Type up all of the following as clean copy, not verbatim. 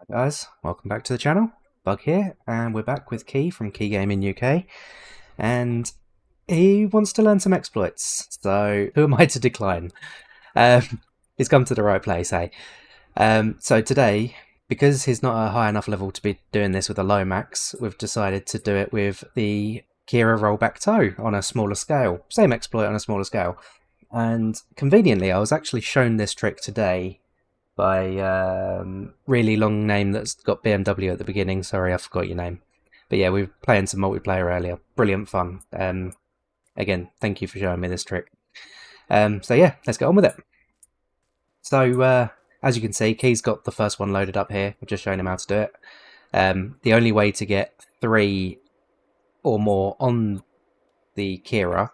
Hi guys, welcome back to the channel. Bug here, and we're back with Key from Key Gaming UK, and he wants to learn some exploits, so who am I to decline? He's come to the right place, hey? So today, because he's not a high enough level to be doing this with a low max, we've decided to do it with the Kira rollback toe on a smaller scale. Same exploit on a smaller scale. And conveniently, I was actually shown this trick today by really long name that's got BMW at the beginning. Sorry, I forgot your name. But yeah, we were playing some multiplayer earlier. Brilliant fun. Again, thank you for showing me this trick. So yeah, let's get on with it. So as you can see, Key's got the first one loaded up here. We're just showing him how to do it. The only way to get 3 or more on the Kira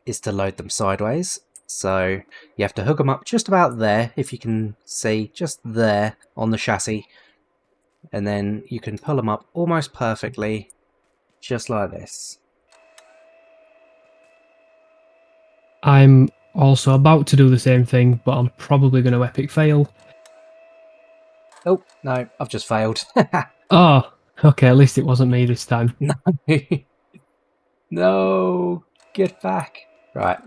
is to load them sideways. So you have to hook them up just about there, if you can see, just there on the chassis. And then you can pull them up almost perfectly, just like this. I'm also about to do the same thing, but I'm probably going to epic fail. Oh, no, I've just failed. Oh, okay, at least it wasn't me this time. No. No, get back. Right.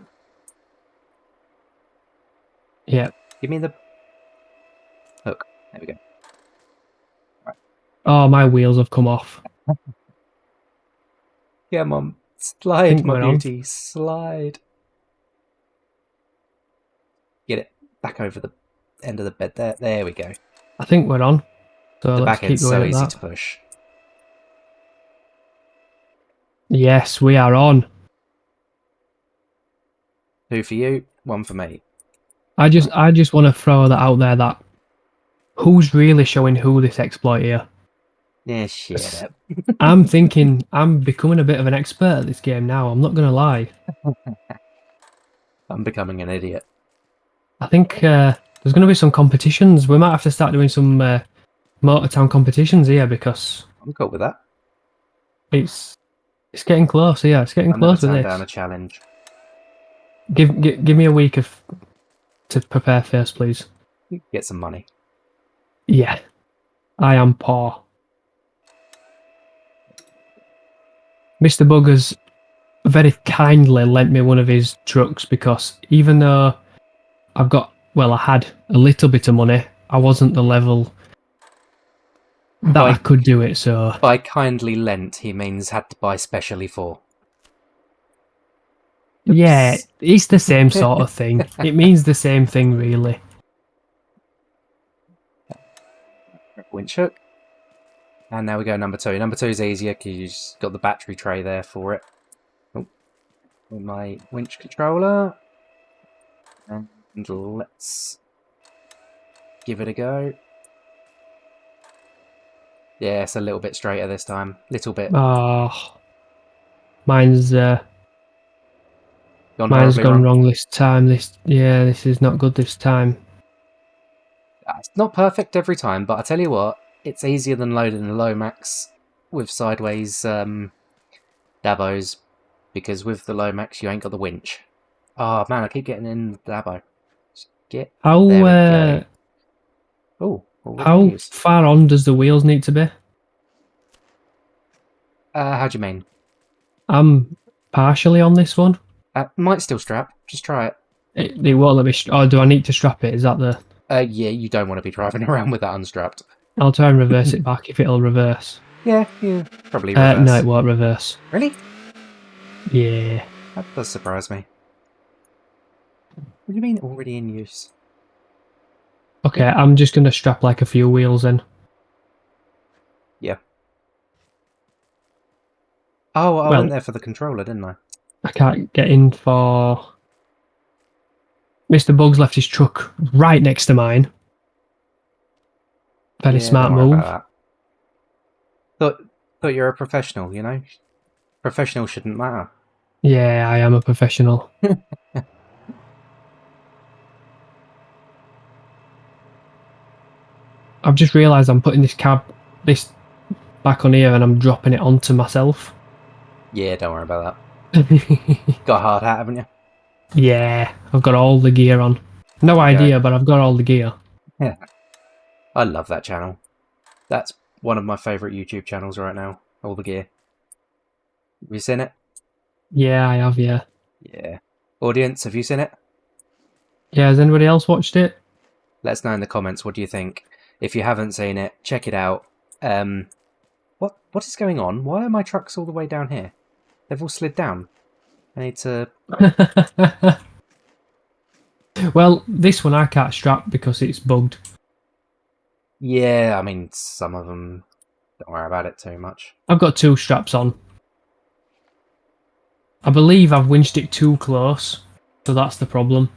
Yeah. Give me the hook. There we go. Right. Oh, my wheels have come off. Come on. Slide, my beauty. Slide. Get it back over the end of the bed there. There we go. I think we're on. So the let's back end's keep going so at easy that. to push. Yes, we are on. 2 for you, 1 for me. I just want to throw that out there that who's really showing who this exploit here? Yeah, shit. I'm thinking I'm becoming a bit of an expert at this game now. I'm not going to lie. I'm becoming an idiot. I think there's going to be some competitions. We might have to start doing some MotorTown competitions here because I'm cool with that. It's getting close. Yeah, it's getting close with this. Down a challenge. Give me a week to prepare first, please. Get some money. Yeah, I am poor. Mr. Buggers very kindly lent me one of his trucks because even though I had a little bit of money, I wasn't the level that I could do it. So by kindly lent, he means had to buy specially for. Oops. Yeah, it's the same sort of thing. It means the same thing, really. Winch hook. And now we go number 2. Number 2 is easier because you've just got the battery tray there for it. Oh, with my winch controller. And let's give it a go. Yeah, it's a little bit straighter this time. Little bit. Oh, mine's gone wrong. wrong this time. This is not good this time. It's not perfect every time, but I tell you what, it's easier than loading the low max with sideways dabos, because with the low max you ain't got the winch. Oh man, I keep getting in the dabo. There we go. Oh, how far on does the wheels need to be? How do you mean? I'm partially on this one. Might still strap. Just try it. It won't let me. Oh, do I need to strap it? Is that the? Yeah, you don't want to be driving around with that unstrapped. I'll try and reverse it back if it'll reverse. Yeah, probably reverse. No, it won't reverse. Really? Yeah. That does surprise me. What do you mean already in use? Okay, I'm just going to strap like a few wheels in. Yeah. Oh, I went there for the controller, didn't I? I can't get in for... Mr. Bugs left his truck right next to mine. Very smart move. Thought you're a professional, you know? Professional shouldn't matter. Yeah, I am a professional. I've just realised I'm putting this back on here and I'm dropping it onto myself. Yeah, don't worry about that. Got a hard hat, haven't you? Yeah, I've got all the gear on. No idea, but I've got all the gear. Yeah. I love that channel. That's one of my favourite YouTube channels right now. All the gear. Have you seen it? Yeah, I have. Yeah. Yeah. Audience, have you seen it? Yeah. Has anybody else watched it? Let us know in the comments. What do you think? If you haven't seen it, check it out. What is going on? Why are my trucks all the way down here? They've all slid down. I need to... Well, this one I can't strap because it's bugged. Yeah, I mean, some of them... Don't worry about it too much. I've got 2 straps on. I believe I've winched it too close, so that's the problem.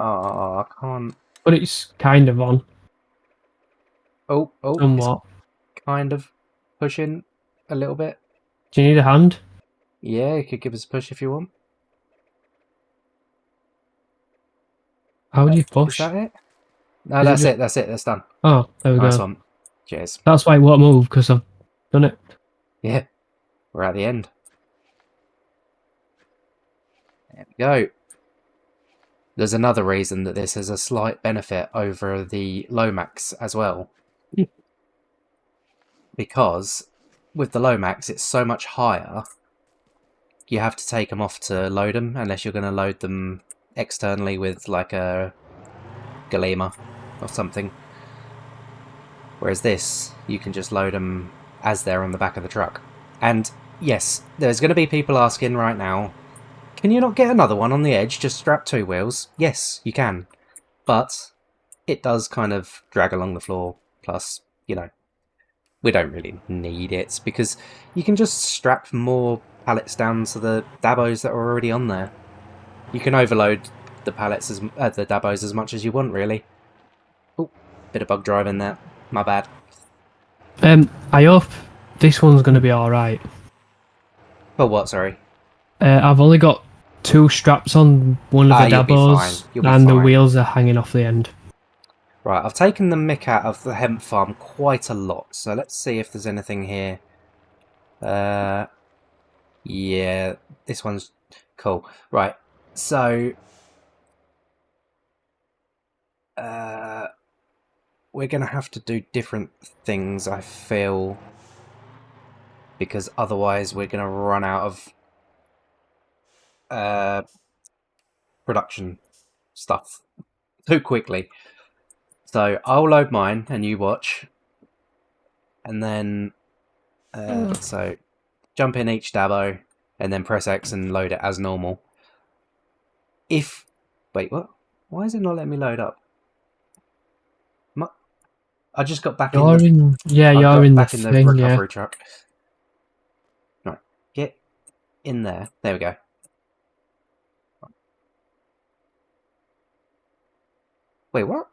Oh, I can't... But it's kind of on, Oh, it's somewhat. kind of pushing a little bit. Do you need a hand? Yeah, you could give us a push if you want. How do you Is push? that it? No, Is it that's just... it. That's it. That's done. Oh, there we Nice go. one. Cheers. That's why it won't move, because I've done it. Yeah, we're at the end. There we go. There's another reason that this has a slight benefit over the Lomax as well. Because with the Lomax, it's so much higher, you have to take them off to load them, unless you're going to load them externally with like a Galima or something. Whereas this, you can just load them as they're on the back of the truck. And yes, there's going to be people asking right now, can you not get another one on the edge, just strap 2 wheels? Yes, you can. But it does kind of drag along the floor. Plus, you know, we don't really need it because you can just strap more pallets down to the dabos that are already on there. You can overload the pallets the dabos as much as you want, really. Oh, bit of bug drive in there. My bad. I hope this one's going to be alright. Oh, what? Sorry. I've only got 2 straps on one of the You'll be fine. dabos, You'll be and the fine. wheels are hanging off the end. Right, I've taken the mick out of the hemp farm quite a lot, so let's see if there's anything here. Yeah, this one's cool. Right, so we're gonna have to do different things, I feel, because otherwise we're gonna run out of production stuff too quickly. So I'll load mine and you watch, and then so jump in each dabo and then press X and load it as normal. Wait, what? Why is it not letting me load up? I just got back You're in the recovery truck. Right, get in there. There we go. Wait, what?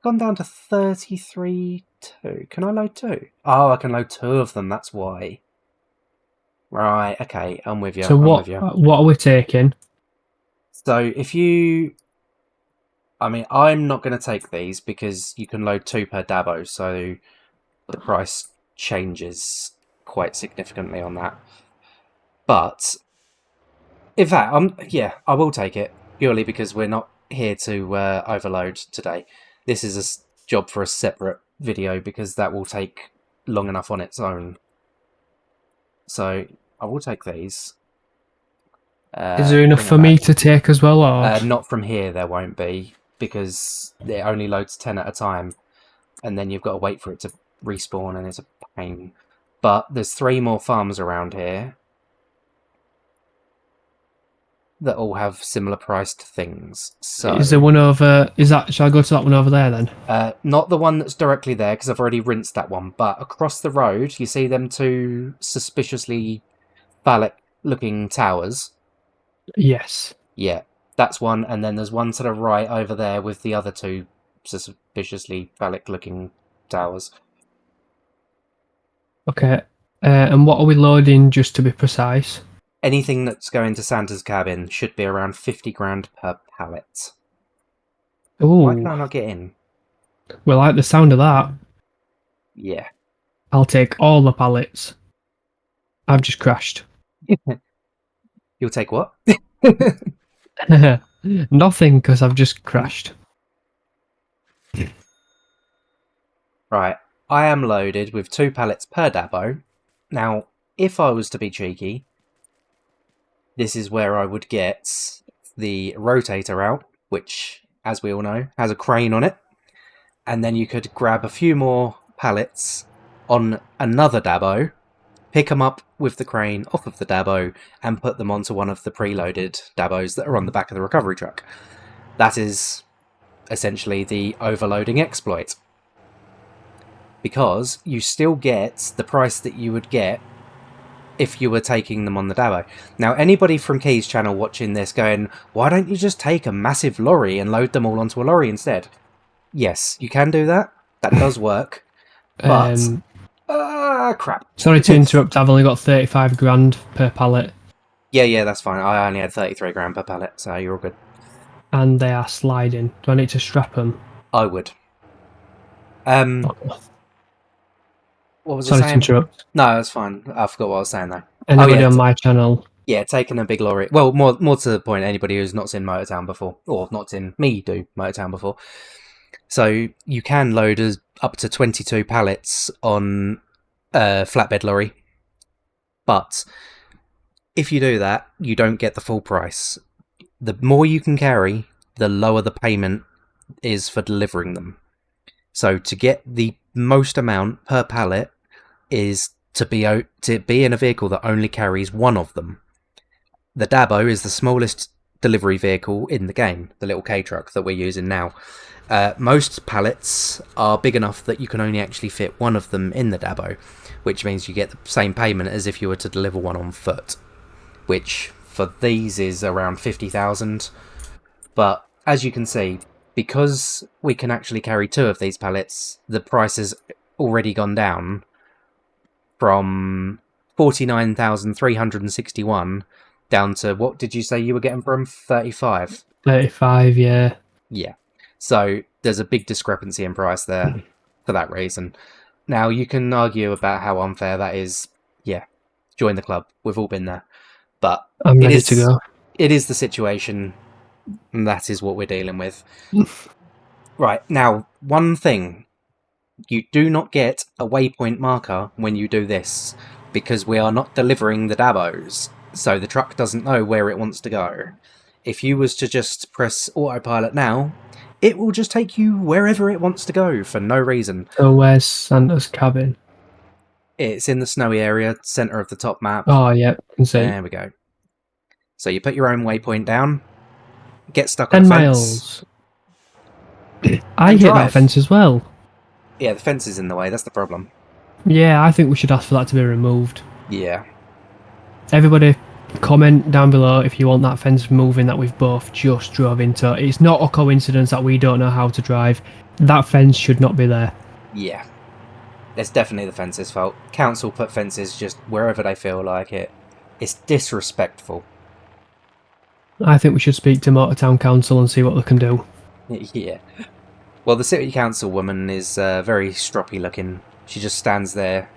Gone down to 33.2. Can I load 2? Oh, I can load 2 of them. That's why. Right. Okay, I'm with you. So what are we taking? So if you... I mean, I'm not going to take these because you can load 2 per dabo, so the price changes quite significantly on that. But, in fact, yeah, I will take it, purely because we're not here to overload today. This is a job for a separate video because that will take long enough on its own. So, I will take these. Is there enough for me to take as well? Or? Not from here, there won't be, because it only loads 10 at a time, and then you've got to wait for it to respawn, and it's a pain. But there's 3 more farms around here that all have similar priced things. So is there one over? Shall I go to that one over there then? not the one that's directly there, because I've already rinsed that one. But across the road, you see them 2 suspiciously phallic-looking towers. Yes. Yeah, that's one, and then there's one to the right over there with the other 2 suspiciously phallic-looking towers. Okay. And what are we loading, just to be precise? Anything that's going to Santa's cabin should be around 50 grand per pallet. Ooh. Why can I not get in? We like the sound of that. Yeah. I'll take all the pallets. I've just crashed. You'll take what? Nothing, because I've just crashed. Right, I am loaded with 2 pallets per dabo. Now, if I was to be cheeky, this is where I would get the rotator out, which, as we all know, has a crane on it. And then you could grab a few more pallets on another dabo, pick them up with the crane off of the dabo, and put them onto one of the preloaded dabos that are on the back of the recovery truck. That is essentially the overloading exploit. Because you still get the price that you would get if you were taking them on the dabo. Now, anybody from Key's channel watching this going, why don't you just take a massive lorry and load them all onto a lorry instead? Yes, you can do that. That does work. But, crap. Sorry to interrupt, I've only got 35 grand per pallet. Yeah, that's fine. I only had 33 grand per pallet, so you're all good. And they are sliding. Do I need to strap them? I would. What was I Sorry to saying? interrupt. No, that's fine. I forgot what I was saying though. Anybody on my channel? Yeah, taking a big lorry. Well, more to the point, anybody who's not seen MotorTown before, or not seen me do MotorTown before. So you can load up to 22 pallets on a flatbed lorry, but if you do that, you don't get the full price. The more you can carry, the lower the payment is for delivering them. So to get the most amount per pallet is to be in a vehicle that only carries one of them. The Dabo is the smallest delivery vehicle in the game, the little K-truck that we're using now. Most pallets are big enough that you can only actually fit one of them in the Dabo, which means you get the same payment as if you were to deliver one on foot, which for these is around 50,000. But as you can see, because we can actually carry 2 of these pallets, the price has already gone down from 49,361 down to, what did you say you were getting from 35? 35, yeah. Yeah. So there's a big discrepancy in price there for that reason. Now, you can argue about how unfair that is. Yeah, join the club. We've all been there. But I'm ready to go. It is the situation, and that is what we're dealing with. Right, now, one thing. You do not get a waypoint marker when you do this, because we are not delivering the Dabos, so the truck doesn't know where it wants to go. If you was to just press autopilot now, it will just take you wherever it wants to go for no reason. So where's Santa's cabin? It's in the snowy area, centre of the top map. Oh, yeah, can see. There we go. So you put your own waypoint down, get stuck 10 on a fence. miles. I hit that fence as well. Yeah, the fence is in the way, that's the problem. Yeah, I think we should ask for that to be removed. Yeah. Everybody comment down below if you want that fence moving that we've both just drove into. It's not a coincidence that we don't know how to drive. That fence should not be there. Yeah. It's definitely the fence's fault. Council put fences just wherever they feel like it. It's disrespectful. I think we should speak to MotorTown Council and see what they can do. Yeah. Well, the city council woman is very stroppy looking. She just stands there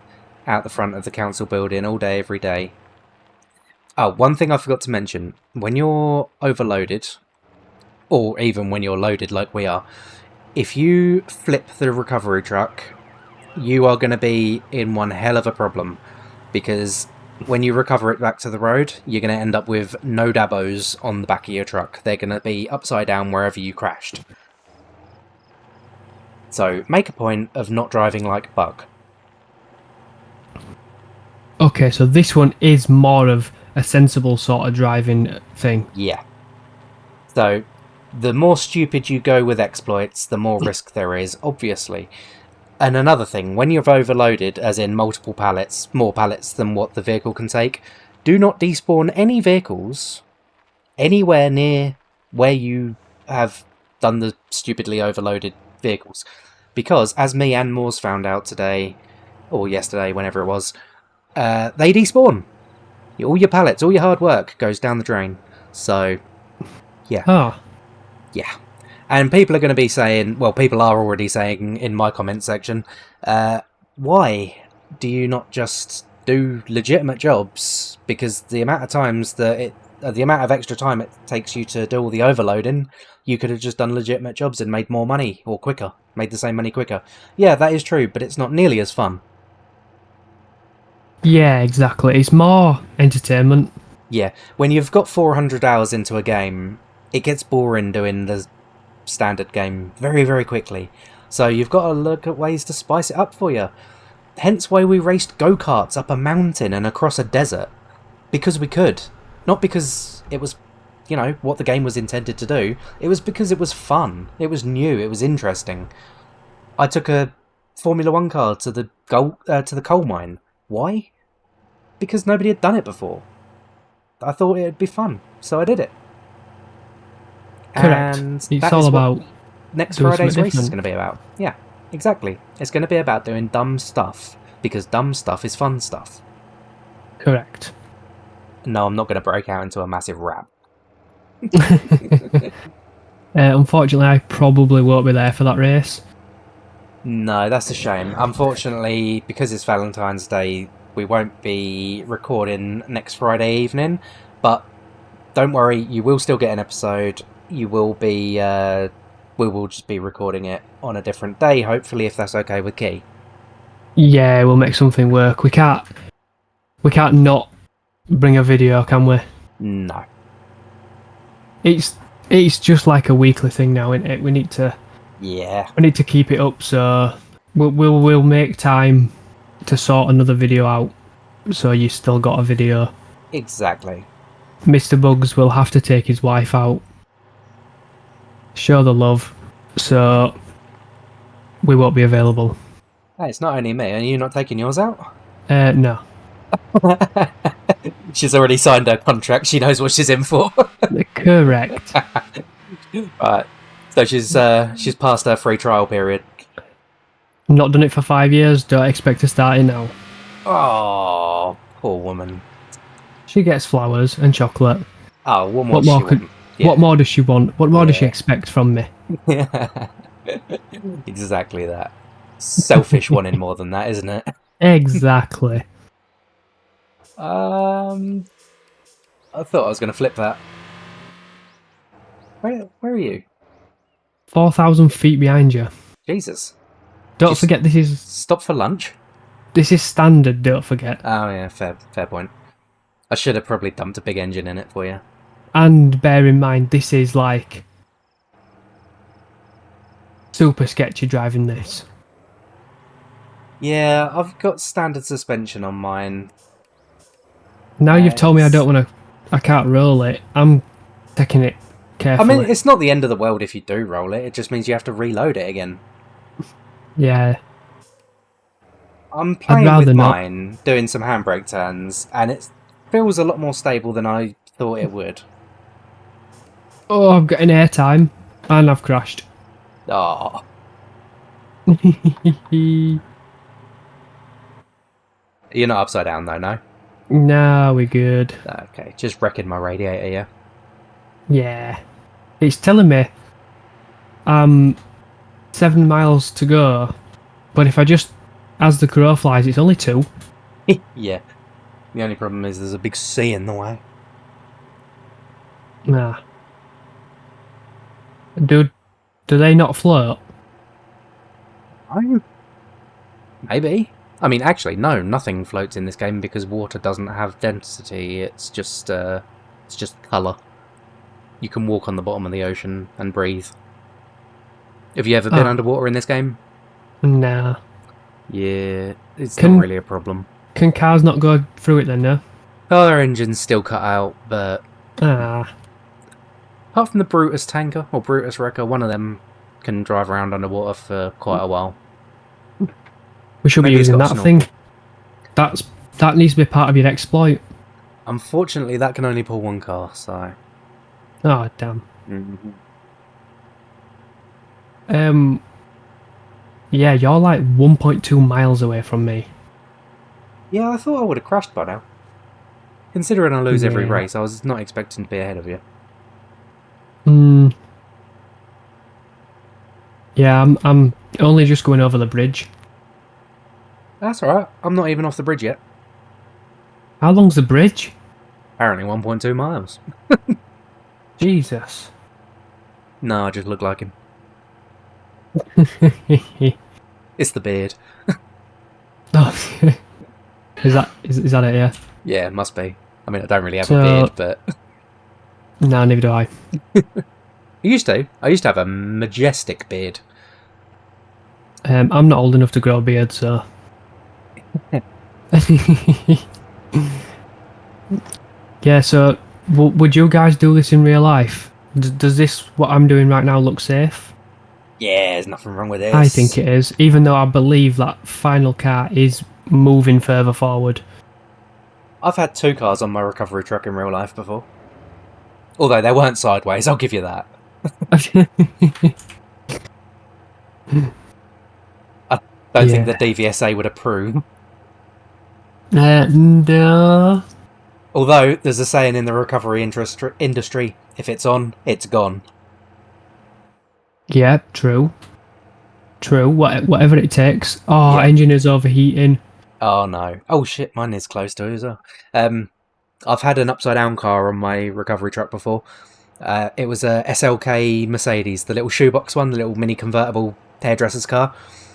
out the front of the council building all day, every day. Oh, one thing I forgot to mention. When you're overloaded, or even when you're loaded like we are, if you flip the recovery truck, you are going to be in one hell of a problem. Because when you recover it back to the road, you're going to end up with no Dabos on the back of your truck. They're going to be upside down wherever you crashed. So, make a point of not driving like Bug. Okay, so this one is more of a sensible sort of driving thing. Yeah. So, the more stupid you go with exploits, the more risk there is, obviously. And another thing, when you've overloaded, as in multiple pallets, more pallets than what the vehicle can take, do not despawn any vehicles anywhere near where you have done the stupidly overloaded vehicles, because as me and Moores found out today, or yesterday, whenever it was, they despawn. All your pallets, all your hard work goes down the drain. So, yeah. Ah. Yeah. And people are going to be saying, well, people are already saying in my comment section, why do you not just do legitimate jobs? Because the amount of times that the amount of extra time it takes you to do all the overloading, you could have just done legitimate jobs and made more money, or quicker, made the same money quicker. Yeah, that is true, but it's not nearly as fun. Yeah, exactly. It's more entertainment. Yeah, when you've got 400 hours into a game, it gets boring doing the standard game very, very quickly. So you've got to look at ways to spice it up for you. Hence why we raced go-karts up a mountain and across a desert. Because we could. Not because it was, what the game was intended to do. It was because it was fun. It was new. It was interesting. I took a Formula 1 car to the coal mine. Why? Because nobody had done it before. I thought it'd be fun, so I did it. Correct. And It's all about next doing Friday's something race is different. going to be about. Yeah, exactly. It's going to be about doing dumb stuff, because dumb stuff is fun stuff. Correct. No, I'm not going to break out into a massive rap. Unfortunately, I probably won't be there for that race. No, that's a shame. Unfortunately, because it's Valentine's Day, we won't be recording next Friday evening, but don't worry, you will still get an episode. You will be, we will just be recording it on a different day, hopefully, if that's okay with Key. Yeah, we'll make something work. We can't not bring a video, can we? No. It's just like a weekly thing now, isn't it? We need to keep it up, so we'll make time to sort another video out, so you still got a video. Exactly. Mr. Bugs will have to take his wife out, show the love, so we won't be available. Hey, it's not only me. Are you not taking yours out? No. She's already signed her contract. She knows what she's in for. Correct. Right. So she's passed her free trial period. Not done it for 5 years, don't expect to start it now. Oh, poor woman. She gets flowers and chocolate. Oh, what more could she want? Yeah. What more does she want? What more does she expect from me? Exactly that. Selfish wanting more than that, isn't it? Exactly. I thought I was going to flip that. Where are you? 4,000 feet behind you. Jesus. Don't forget this is... Stop for lunch? This is standard, don't forget. Oh yeah, fair point. I should have probably dumped a big engine in it for you. And bear in mind, this is like... super sketchy driving this. Yeah, I've got standard suspension on mine. Now you've told me I can't roll it. I'm taking it carefully. I mean, it's not the end of the world if you do roll it. It just means you have to reload it again. Yeah. I'm playing with mine, doing some handbrake turns, and it feels a lot more stable than I thought it would. Oh, I've got an airtime, and I've crashed. Oh. You're not upside down though, no? No, we're good. Okay, just wrecking my radiator, yeah? Yeah. It's telling me 7 miles to go, but if I just, as the crow flies, it's only 2. Yeah. The only problem is there's a big sea in the way. Nah. Do they not float? Maybe. I mean, actually, no, nothing floats in this game because water doesn't have density. It's just colour. You can walk on the bottom of the ocean and breathe. Have you ever been underwater in this game? Nah. Yeah, it's not really a problem. Can cars not go through it then, no? Oh, their engine's still cut out, but... Apart from the Brutus tanker, or Brutus wrecker, one of them can drive around underwater for quite a while. We should be using that thing. That needs to be part of your exploit. Unfortunately, that can only pull one car, so... Oh, damn. Mm-hmm. Yeah, you're like 1.2 miles away from me. Yeah, I thought I would have crashed by now. Considering I lose every race, I was not expecting to be ahead of you. Yeah, I'm only just going over the bridge. That's alright, I'm not even off the bridge yet. How long's the bridge? Apparently 1.2 miles. Jesus. No, I just look like him. It's the beard. Oh, is that it? Yeah. Yeah, it must be. I mean, I don't really have a So beard, but no, neither do I. I used to. I used to have a majestic beard. I'm not old enough to grow a beard, so. Yeah. So, would you guys do this in real life? Does this what I'm doing right now look safe? Yeah, there's nothing wrong with this. I think it is, even though I believe that final car is moving further forward. I've had 2 cars on my recovery truck in real life before. Although they weren't sideways, I'll give you that. I don't think the DVSA would approve. No. Although, there's a saying in the recovery industry, if it's on, it's gone. Yeah, true. True, whatever it takes. Oh, Yeah. engine is overheating. Oh no. Oh shit, mine is close to it as well. I've had an upside down car on my recovery truck before. It was a SLK Mercedes, the little shoebox one, the little mini convertible hairdresser's car.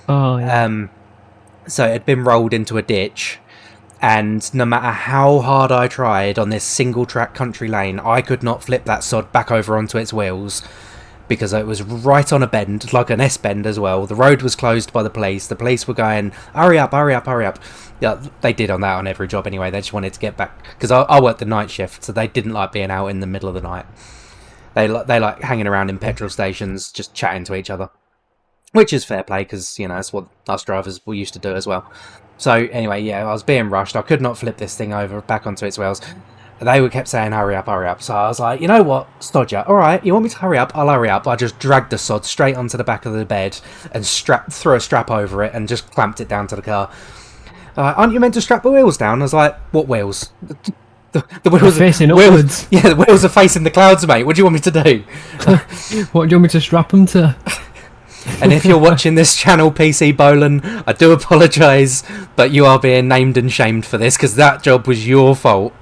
Oh, yeah. So it had been rolled into a ditch, and no matter how hard I tried on this single track country lane, I could not flip that sod back over onto its wheels because it was right on a bend, like an S-bend as well. The road was closed by the police. The police were going, hurry up, hurry up, hurry up. Yeah, they did on that on every job anyway. They just wanted to get back, because I worked the night shift, so they didn't like being out in the middle of the night. They like hanging around in petrol stations, just chatting to each other, which is fair play, because, you know, that's what us drivers we used to do as well. So anyway, yeah, I was being rushed. I could not flip this thing over back onto its wheels. They kept saying, hurry up, hurry up. So I was like, you know what, Stodger, alright, you want me to hurry up? I'll hurry up. I just dragged the sod straight onto the back of the bed and threw a strap over it and just clamped it down to the car. Aren't you meant to strap the wheels down? I was like, what wheels? The wheels are facing upwards. Yeah, the wheels are facing the clouds, mate. What do you want me to do? What do you want me to strap them to? And if you're watching this channel, PC Bolan, I do apologise, but you are being named and shamed for this, because that job was your fault.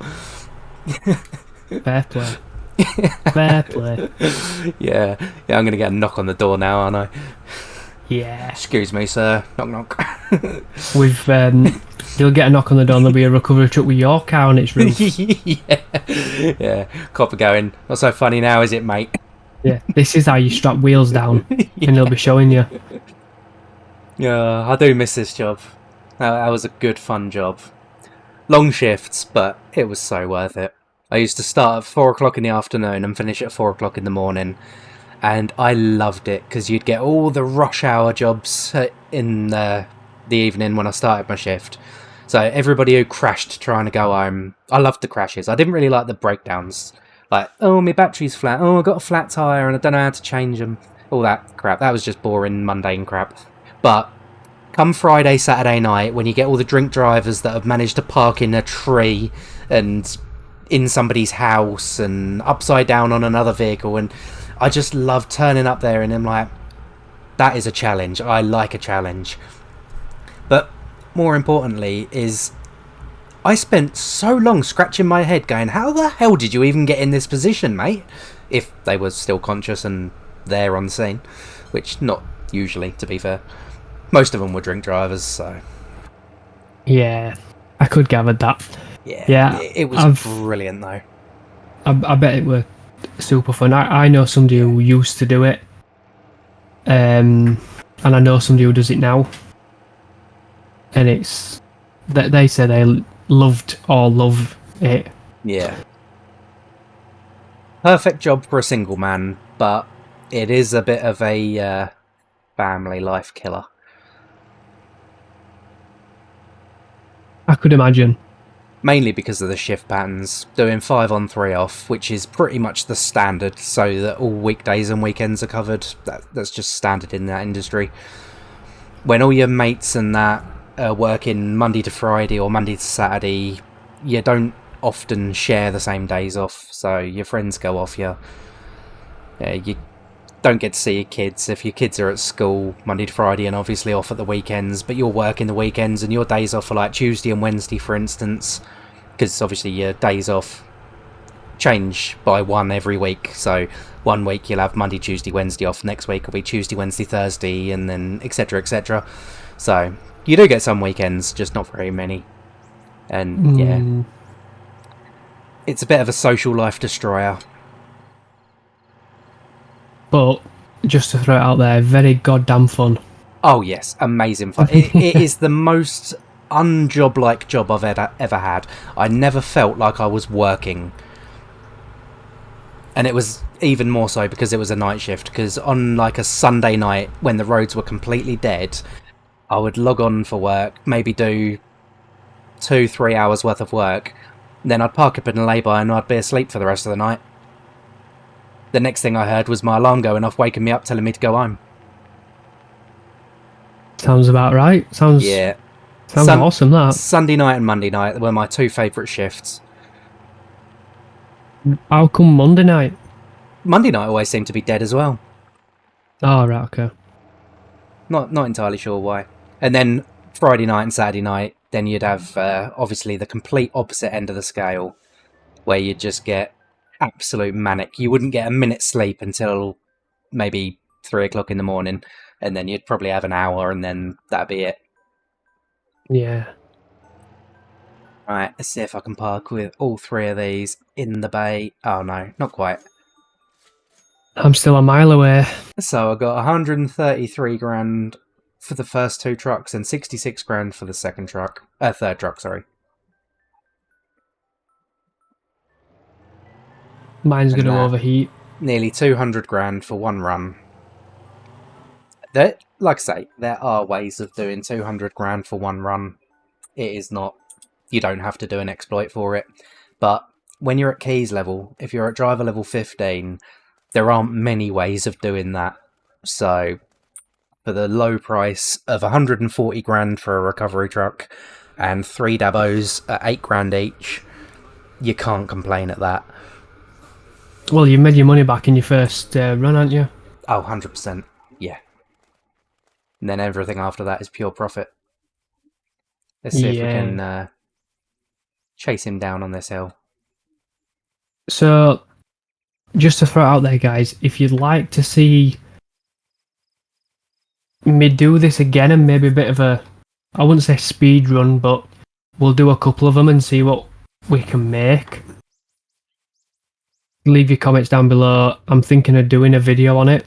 Fair play. Fair play. Yeah, I'm going to get a knock on the door now, aren't I? Yeah. Excuse me, sir. Knock, knock. With you'll get a knock on the door and there'll be a recovery truck with your car on its roof. Yeah. Copper going, not so funny now, is it, mate? Yeah, this is how you strap wheels down, and they'll be showing you. Yeah, I do miss this job. That was a good, fun job. Long shifts, but it was so worth it. I used to start at 4 o'clock in the afternoon and finish at 4 o'clock in the morning. And I loved it, because you'd get all the rush hour jobs in the evening when I started my shift. So everybody who crashed trying to go home, I loved the crashes. I didn't really like the breakdowns. Like, oh, my battery's flat. Oh, I got a flat tyre and I don't know how to change them. All that crap. That was just boring, mundane crap. But come Friday, Saturday night, when you get all the drink drivers that have managed to park in a tree and in somebody's house and upside down on another vehicle, and I just love turning up there and I'm like, that is a challenge. I like a challenge. But more importantly is, I spent so long scratching my head going, how the hell did you even get in this position, mate? If they were still conscious and there on the scene, which not usually, to be fair. Most of them were drink drivers, so... Yeah, I could gather that. Yeah, it was brilliant, though. I bet it were super fun. I know somebody who used to do it, and I know somebody who does it now, and it's... They say they loved or love it. Yeah. Perfect job for a single man, but it is a bit of a family life killer. I could imagine. Mainly because of the shift patterns, doing 5 on 3 off, which is pretty much the standard, so that all weekdays and weekends are covered. That's just standard in that industry. When all your mates and that are working Monday to Friday or Monday to Saturday, you don't often share the same days off, so your friends go off, you don't get to see your kids. If your kids are at school Monday to Friday and obviously off at the weekends, but you're working the weekends and your days off are like Tuesday and Wednesday, for instance, because obviously your days off change by one every week. So one week you'll have Monday, Tuesday, Wednesday off. Next week will be Tuesday, Wednesday, Thursday, and then etc. etc. So you do get some weekends, just not very many. And yeah, it's a bit of a social life destroyer. But just to throw it out there, very goddamn fun. Oh yes, amazing fun. It is the most unjob-like job I've ever had. I never felt like I was working. And it was even more so because it was a night shift. Because on like a Sunday night, when the roads were completely dead, I would log on for work, maybe do 2-3 hours worth of work. Then I'd park up in a lay-by and I'd be asleep for the rest of the night. The next thing I heard was my alarm going off, waking me up, telling me to go home. Sounds about right. Sounds awesome, that. Sunday night and Monday night were my two favourite shifts. How come Monday night? Monday night always seemed to be dead as well. Oh, right, okay. Not entirely sure why. And then Friday night and Saturday night, then you'd have obviously the complete opposite end of the scale, where you'd just get absolute manic. You wouldn't get a minute's sleep until maybe 3 o'clock in the morning, and then you'd probably have an hour, and then that'd be it. Yeah. Right, let's see if I can park with all three of these in the bay. Oh no, not quite. I'm still a mile away. So I got 133 grand for the first two trucks and 66 grand for the third truck, sorry. Mine's going to overheat. Nearly 200 grand for one run. Like I say, there are ways of doing 200 grand for one run. It is not, you don't have to do an exploit for it. But when you're at keys level, if you're at driver level 15, there aren't many ways of doing that. So for the low price of 140 grand for a recovery truck and 3 Dabos at 8 grand each, you can't complain at that. Well, you've made your money back in your first run, haven't you? Oh, 100%. Yeah. And then everything after that is pure profit. Let's see if we can chase him down on this hill. So, just to throw it out there, guys, if you'd like to see me do this again and maybe a bit of a, I wouldn't say speed run, but we'll do a couple of them and see what we can make. Leave your comments down below. I'm thinking of doing a video on it.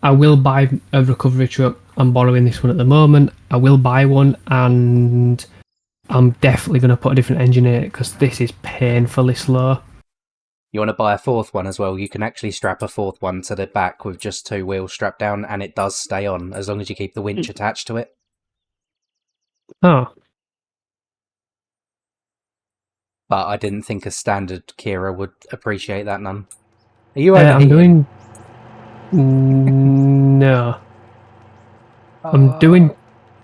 I will buy a recovery truck. I'm borrowing this one at the moment. I will buy one, and I'm definitely going to put a different engine in it because this is painfully slow. You want to buy a fourth one as well? You can actually strap a fourth one to the back with just 2 wheels strapped down, and it does stay on as long as you keep the winch attached to it. Oh. But I didn't think a standard Kira would appreciate that none. Are you I'm doing... No. I'm doing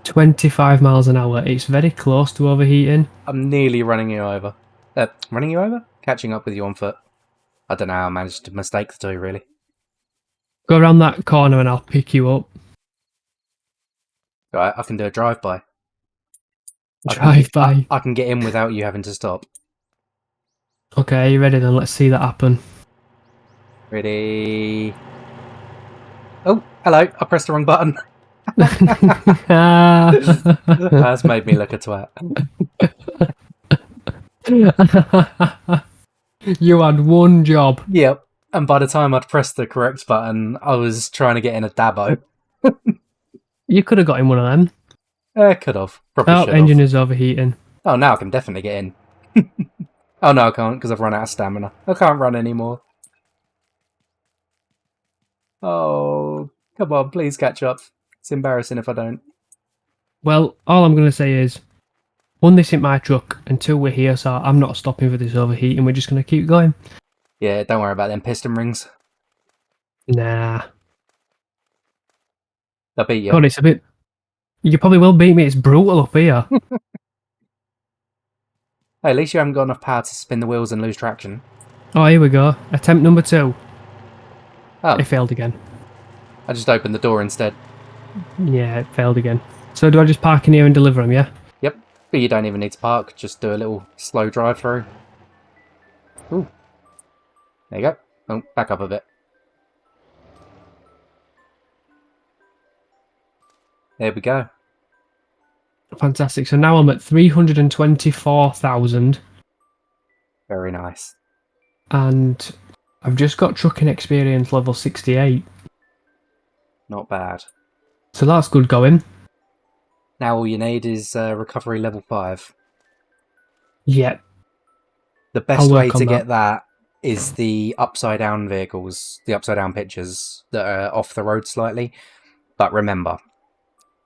25 miles an hour. It's very close to overheating. I'm nearly running you over. Running you over? Catching up with you on foot. I don't know how I managed to mistake the two, really. Go around that corner and I'll pick you up. Right, I can do a drive-by. Drive-by? I can get in without you having to stop. Okay, are you ready then? Let's see that happen. Ready? Oh, hello. I pressed the wrong button. That's made me look a twat. You had one job. Yep. And by the time I'd pressed the correct button, I was trying to get in a Dabo. You could have got in one of them. Could have. Probably should have. Engine is overheating. Oh, now I can definitely get in. Oh, no, I can't, because I've run out of stamina. I can't run anymore. Oh, come on, please catch up. It's embarrassing if I don't. Well, all I'm going to say is, 1, this isn't my truck, and 2, we're here, so I'm not stopping for this overheating. We're just going to keep going. Yeah, don't worry about them piston rings. Nah. They'll beat you. God, it's a bit... You probably will beat me. It's brutal up here. Hey, at least you haven't got enough power to spin the wheels and lose traction. Oh, here we go. Attempt number 2. Oh. It failed again. I just opened the door instead. Yeah, it failed again. So do I just park in here and deliver them, yeah? Yep. But you don't even need to park. Just do a little slow drive-through. Ooh, there you go. Oh, back up a bit. There we go. Fantastic. So now I'm at 324,000, Very nice. and I've just got trucking experience level 68. Not bad. So that's good going. Now all you need is recovery level 5. Yeah, The I'll best way work to on that. get that is the upside down vehicles, the upside down pictures that are off the road slightly. But remember,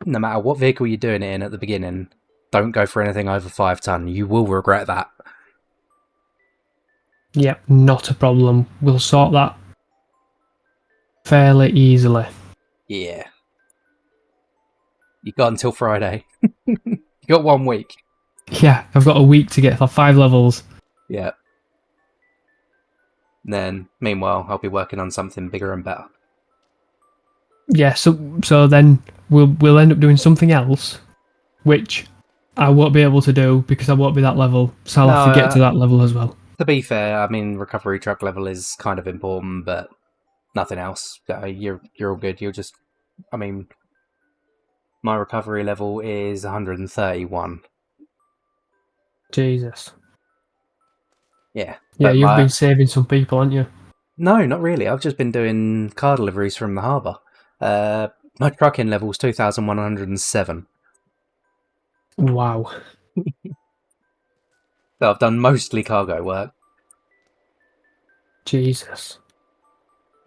no matter what vehicle you're doing it in at the beginning, don't go for anything over 5 ton. You will regret that. Yeah, not a problem. We'll sort that fairly easily. Yeah. You got until Friday. You got 1 week. Yeah, I've got a week to get for 5 levels. Yeah. Then, meanwhile, I'll be working on something bigger and better. Yeah, so then we'll end up doing something else, which I won't be able to do because I won't be that level. So I'll No, have to get to that level as well. to be fair, I mean, recovery truck level is kind of important, but nothing else. You're all good. You'll just, I mean, my recovery level is 131. Jesus. Yeah, Yeah, but you've been saving some people, haven't you? no, not really. I've just been doing car deliveries from the harbour. My trucking level is 2,107. Wow. So I've done mostly cargo work. Jesus.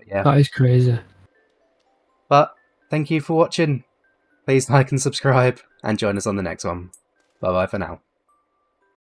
Yeah, That is crazy. but thank you for watching. Please like and subscribe, and join us on the next one. Bye bye for now.